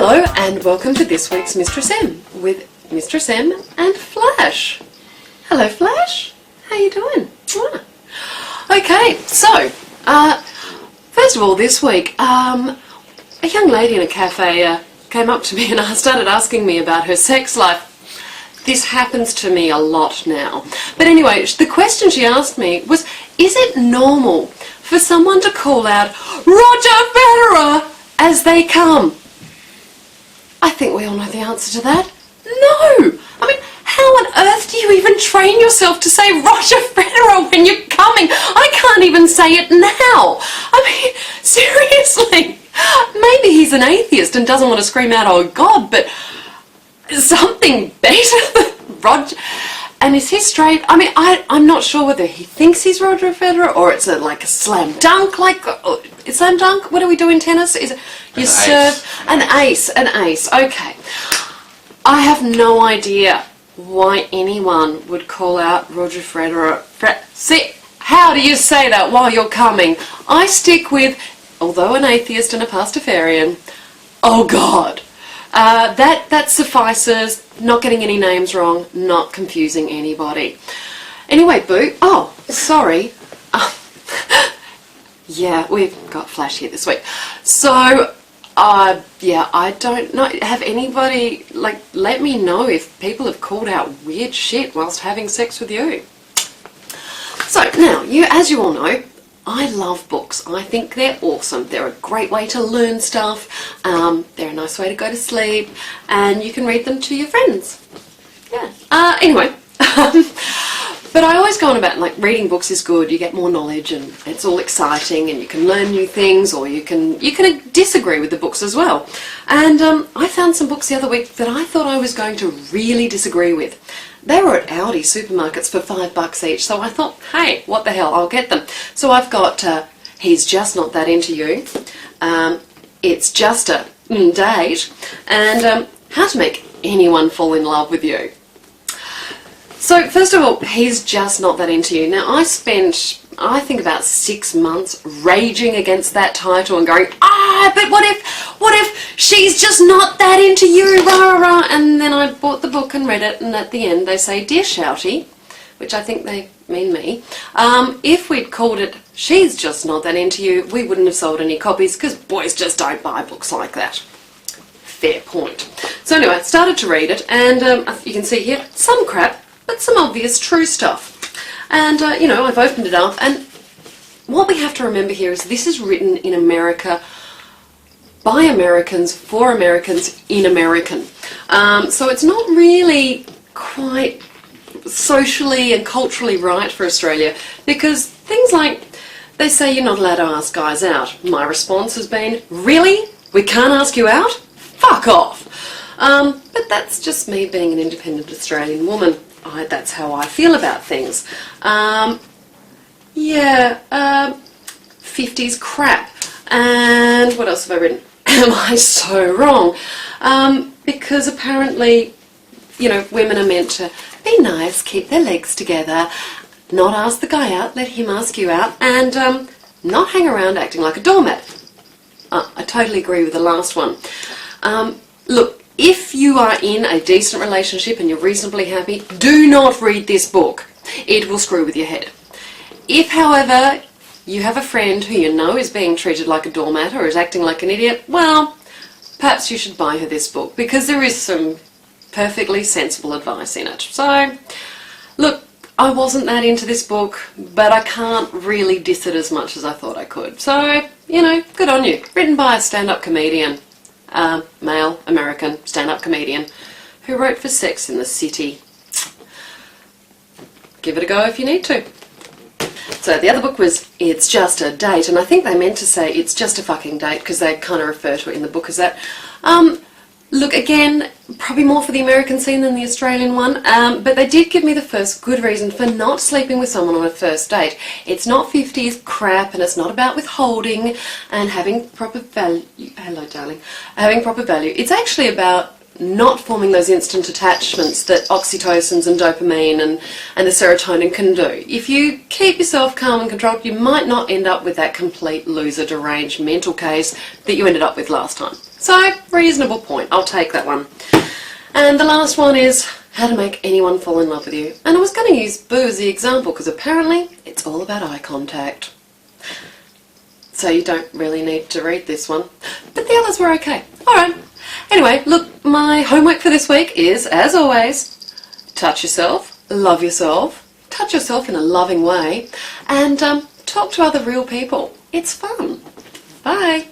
Hello and welcome to this week's Mistress M with Mistress M and Flash. Hello Flash, how you doing? Okay, so first of all this week a young lady in a cafe came up to me and started asking me about her sex life. This happens to me a lot now. But anyway, the question she asked me was, is it normal for someone to call out Roger Federer as they come? I think we all know the answer to that. No! I mean, how on earth do you even train yourself to say Roger Federer when you're coming? I can't even say it now. I mean, seriously. Maybe he's an atheist and doesn't want to scream out, oh God, but something better than Roger. And is he straight? I mean, I'm not sure whether he thinks he's Roger Federer or it's like a slam dunk, slam dunk? What do we do in tennis? Is it you serve an ace? Okay. I have no idea why anyone would call out Roger Federer. See, how do you say that while you're coming? I stick with, although an atheist and a pastafarian, oh God. That suffices. Not getting any names wrong, not confusing anybody. Anyway, Boo. Oh, sorry. Yeah, we've got Flash here this week. So, yeah, I don't know. Have anybody, let me know if people have called out weird shit whilst having sex with you. So, now, as you all know, I love books. I think they're awesome. They're a great way to learn stuff. They're a nice way to go to sleep, and you can read them to your friends. Yeah. Anyway, but I always go on about reading books is good. You get more knowledge, and it's all exciting, and you can learn new things, or you can disagree with the books as well. And I found some books the other week that I thought I was going to really disagree with. They were at Aldi supermarkets for $5 each, so I thought, hey, what the hell, I'll get them. So I've got He's Just Not That Into You, It's Just a Date, and How to Make Anyone Fall in Love with You. So first of all, He's Just Not That Into You. Now I spent, I think, about 6 months raging against that title and going, but what if she's just not that into you, rah, rah. And then I bought the book and read it, and at the end they say, Dear Shouty, which I think they mean me, if we'd called it She's Just Not That Into You, we wouldn't have sold any copies because boys just don't buy books like that. Fair point. So anyway, I started to read it, and you can see here, some crap, but some obvious true stuff. And, I've opened it up, and what we have to remember here is this is written in America by Americans for Americans in American. So it's not really quite socially and culturally right for Australia, because things like, they say you're not allowed to ask guys out. My response has been, really? We can't ask you out? Fuck off. But that's just me being an independent Australian woman. That's how I feel about things. 50s crap. And what else have I written? Am I so wrong? Because apparently, women are meant to be nice, keep their legs together, not ask the guy out, let him ask you out, and not hang around acting like a doormat. I totally agree with the last one. Look, if you are in a decent relationship and you're reasonably happy, do not read this book. It will screw with your head. If, however, you have a friend who you know is being treated like a doormat or is acting like an idiot, well, perhaps you should buy her this book, because there is some perfectly sensible advice in it. So, look, I wasn't that into this book, but I can't really diss it as much as I thought I could. So, good on you. Written by a stand-up comedian. Male, American, stand-up comedian, who wrote for Sex in the City. Give it a go if you need to. So the other book was It's Just a Date, and I think they meant to say It's Just a Fucking Date, because they kind of refer to it in the book as that. Look, again, probably more for the American scene than the Australian one, but they did give me the first good reason for not sleeping with someone on a first date. It's not 50s crap, and it's not about withholding and having proper value. Hello, darling. Having proper value. It's actually about not forming those instant attachments that oxytocins and dopamine and the serotonin can do. If you keep yourself calm and controlled, you might not end up with that complete loser, deranged mental case that you ended up with last time. So, reasonable point. I'll take that one. And the last one is how to make anyone fall in love with you. And I was going to use Boo as the example because apparently it's all about eye contact. So you don't really need to read this one. But the others were okay. Alright. Anyway, look, my homework for this week is, as always, touch yourself, love yourself, touch yourself in a loving way, and talk to other real people. It's fun. Bye.